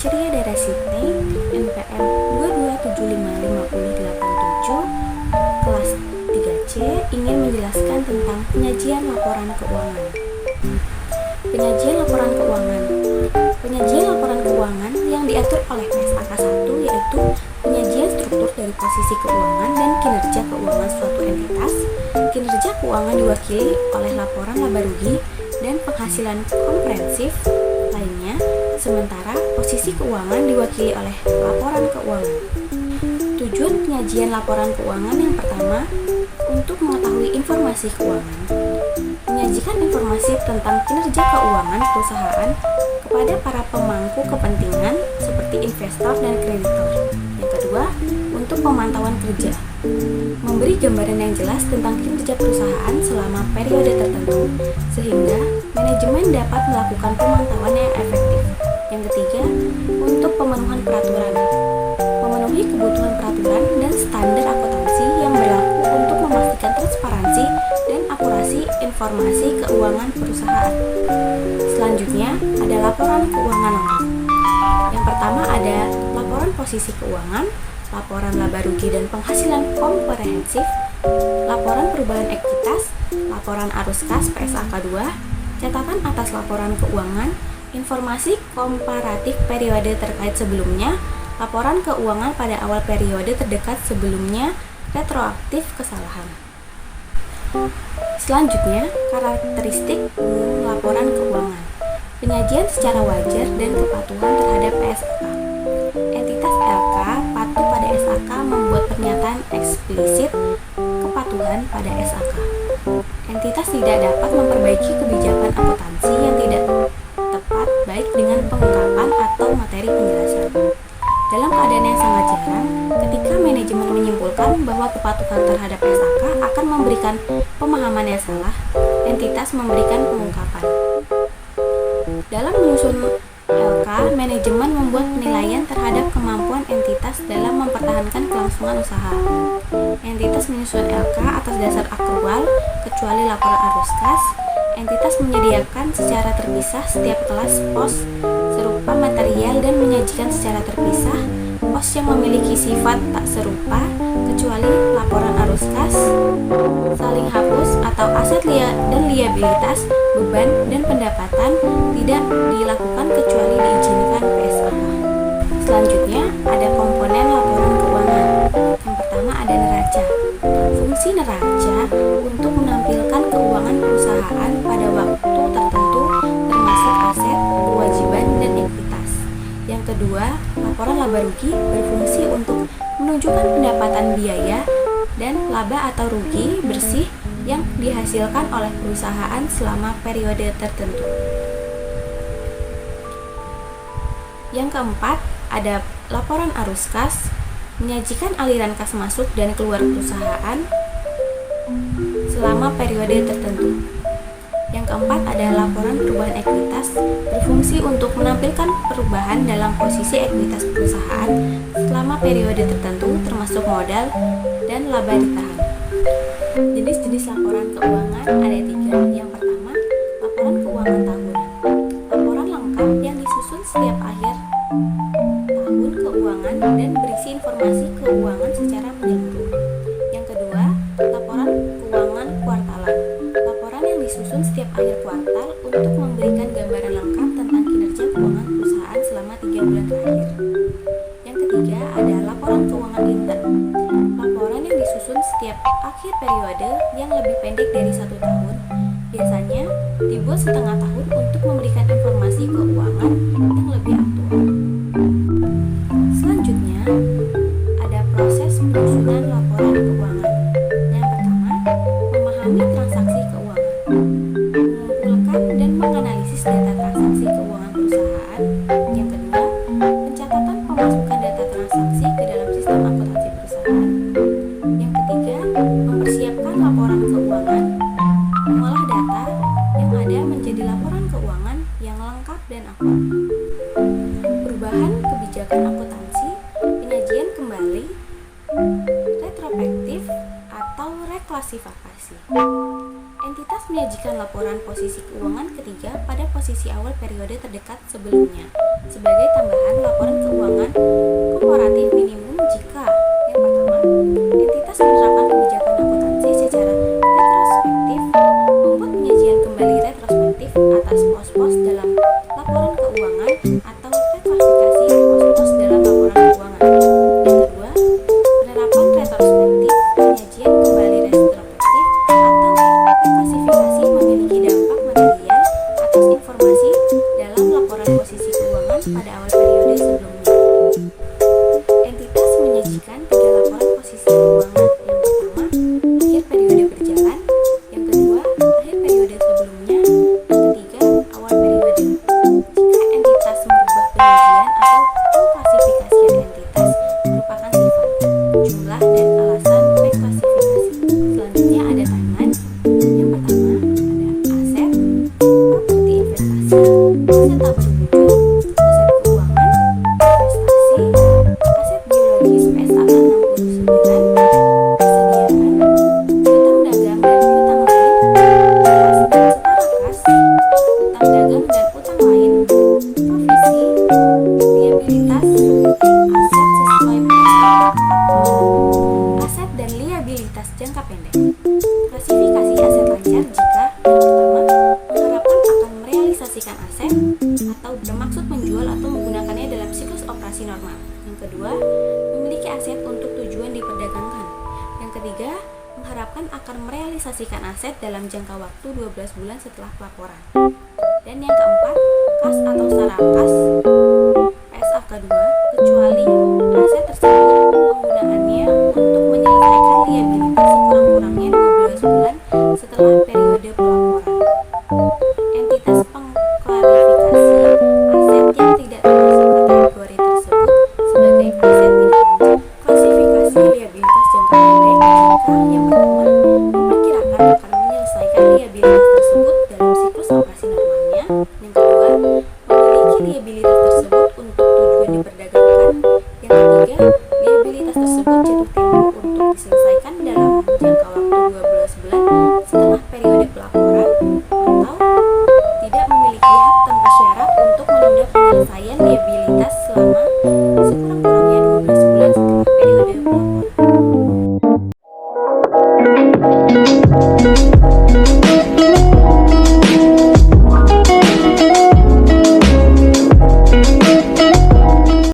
Ceria Dara Sydney, NPM 227555087, kelas 3C, ingin menjelaskan tentang penyajian laporan keuangan. Penyajian laporan keuangan. Penyajian laporan keuangan yang diatur oleh PSAK 1 yaitu penyajian struktur dari posisi keuangan dan kinerja keuangan suatu entitas. Kinerja keuangan diwakili oleh laporan laba rugi dan penghasilan komprehensif lainnya, sementara posisi keuangan diwakili oleh laporan keuangan. Tujuan penyajian laporan keuangan yang pertama, untuk mengetahui informasi keuangan. Menyajikan informasi tentang kinerja keuangan perusahaan kepada para pemangku kepentingan seperti investor dan kreditor. Yang kedua, untuk pemantauan kerja. Memberi gambaran yang jelas tentang kinerja perusahaan selama periode tertentu, sehingga manajemen dapat melakukan pemantauan yang efektif. Yang ketiga, untuk pemenuhan peraturan. Memenuhi kebutuhan peraturan dan standar akuntansi yang berlaku untuk memastikan transparansi dan akurasi informasi keuangan perusahaan. Selanjutnya, ada laporan keuangan lengkap. Yang pertama ada laporan posisi keuangan, laporan laba rugi dan penghasilan komprehensif, laporan perubahan ekuitas, laporan arus kas PSAK 2, catatan atas laporan keuangan, informasi komparatif periode terkait sebelumnya, laporan keuangan pada awal periode terdekat sebelumnya, retroaktif kesalahan. Selanjutnya, karakteristik umum laporan keuangan. Penyajian secara wajar dan kepatuhan terhadap PSAK. Entitas LK patuh pada SAK membuat pernyataan eksplisit kepatuhan pada SAK. Entitas tidak dapat memperbaiki kebijakan akuntansi yang tidak tepat baik dengan pengungkapan atau materi penjelasan. Dalam keadaan yang sangat jarang, ketika manajemen menyimpulkan bahwa kepatuhan terhadap SAK akan memberikan pemahaman yang salah, entitas memberikan pengungkapan. Dalam menyusun LK, manajemen membuat penilaian terhadap kemampuan entitas dalam mempertahankan kelangsungan usaha. Entitas menyusun LK atas dasar akrual, kecuali laporan arus kas. Entitas menyediakan secara terpisah setiap kelas pos serupa material dan menyajikan secara terpisah pos yang memiliki sifat tak serupa, kecuali laporan arus kas, saling hapus atau aset dan liabilitas, beban dan pendapatan tidak dilakukan kecuali diizinkan PSAK. Selanjutnya ada komponen laporan keuangan. Yang pertama ada neraca. Fungsi neraca untuk menampilkan keuangan perusahaan pada waktu tertentu termasuk aset, kewajiban, dan ekuitas. Yang kedua, laporan laba rugi berfungsi untuk menunjukkan pendapatan biaya dan laba atau rugi bersih yang dihasilkan oleh perusahaan selama periode tertentu. Yang keempat, ada laporan arus kas, menyajikan aliran kas masuk dan keluar perusahaan selama periode tertentu. Yang keempat ada laporan perubahan ekuitas, berfungsi untuk menampilkan perubahan dalam posisi ekuitas perusahaan selama periode tertentu termasuk modal dan laba ditahan. Jenis-jenis laporan keuangan ada 3. Yang pertama, laporan keuangan tahunan. Laporan lengkap yang disusun setiap akhir tahun keuangan dan berisi informasi keuangan secara menyeluruh. Yang kedua, laporan keuangan kuartalan. Laporan yang disusun setiap akhir kuartal untuk memberikan gambaran lengkap tentang kinerja keuangan perusahaan selama 3 bulan terakhir. Yang ketiga, ada laporan keuangan intern. Laporan yang disusun setiap akhir periode yang lebih pendek dari 1 tahun, biasanya dibuat setengah tahun untuk memberikan informasi keuangan yang lebih aktual. Selanjutnya, ada proses penyusunan laporan keuangan. Yang pertama, memahami transaksi keuangan, mengumpulkan dan menganalisis data transaksi keuangan perusahaan. Yang kedua, pencatatan pemasukan data transaksi ke dalam sistem akuntansi perusahaan. Yang ketiga, mempersiapkan laporan keuangan, mengolah data yang ada menjadi laporan keuangan yang lengkap dan akurat. Perubahan kebijakan akuntansi, penyajian kembali, retrospektif atau reklasifikasi. Entitas menyajikan laporan posisi keuangan ketiga pada posisi awal periode terdekat sebelumnya. Sebagai tambahan, laporan keuangan komparatif minimum jika yang pertama, entitas menerapkan kebijakan akuntansi secara retrospektif, membuat penyajian kembali retrospektif atas pos-pos dalam laporan keuangan atau reklasifikasi pos-pos dalam laporan keuangan. Yang kedua, penerapan retrospektif, penyajian kembali retrospektif atau reklasifikasi memiliki dampak material atas informasi dalam laporan posisi keuangan pada awal periode sebelumnya. Entitas menyajikan tiga laporan posisi keuangan. Yang pertama, akhir periode berjalan. Yang kedua, akhir periode sebelumnya. Yang ketiga, awal periode. Jika entitas merubah penyajian atau pengklasifikasian entitas merupakan sifat, jumlah, dan alasan reklasifikasi. Selanjutnya ada timeline. Yang pertama ada aset, properti investasi, aset tak berwujud, aset keuangan, investasi, aset biologis PSAK 69, persediaan, hutang dagang dan hutang lain, kas dan setara kas, hutang dagang dan hutang lain, provisi, liabilitas, aset sesuai PSAK 40, aset dan liabilitas jangka pendek. Klasifikasi aset lancar jika yang pertama, mengharapkan akan merealisasikan aset atau bermaksud menjual atau menggunakannya dalam siklus operasi normal. Yang kedua, memiliki aset untuk tujuan diperdagangkan. Yang ketiga, mengharapkan akan merealisasikan aset dalam jangka waktu 12 bulan setelah pelaporan. Dan yang keempat, kas atau setara kas PSAK 2 kecuali aset tersebut penggunaannya untuk menyelesaikan liabilitas sekurang-kurangnya 12 bulan setelah periode pelaporan. Entitas pengklarifikasi aset yang tidak termasuk kategori tersebut sebagai aset tidak lancar. Klasifikasi liabilitas jangka pendek jika yang pertama, memperkirakan akan menyelesaikan liabilitas tersebut dalam siklus operasi normalnya. Yang kedua, memiliki liabilitas tersebut untuk tujuan diperdagangkan. Yang ketiga, liabilitas tersebut jatuh tempo untuk diselesaikan dalam jangka waktu 12 bulan setelah periode pelaporan, atau tidak memiliki hak tanpa syarat untuk menunda penyelesaian liabilitas selama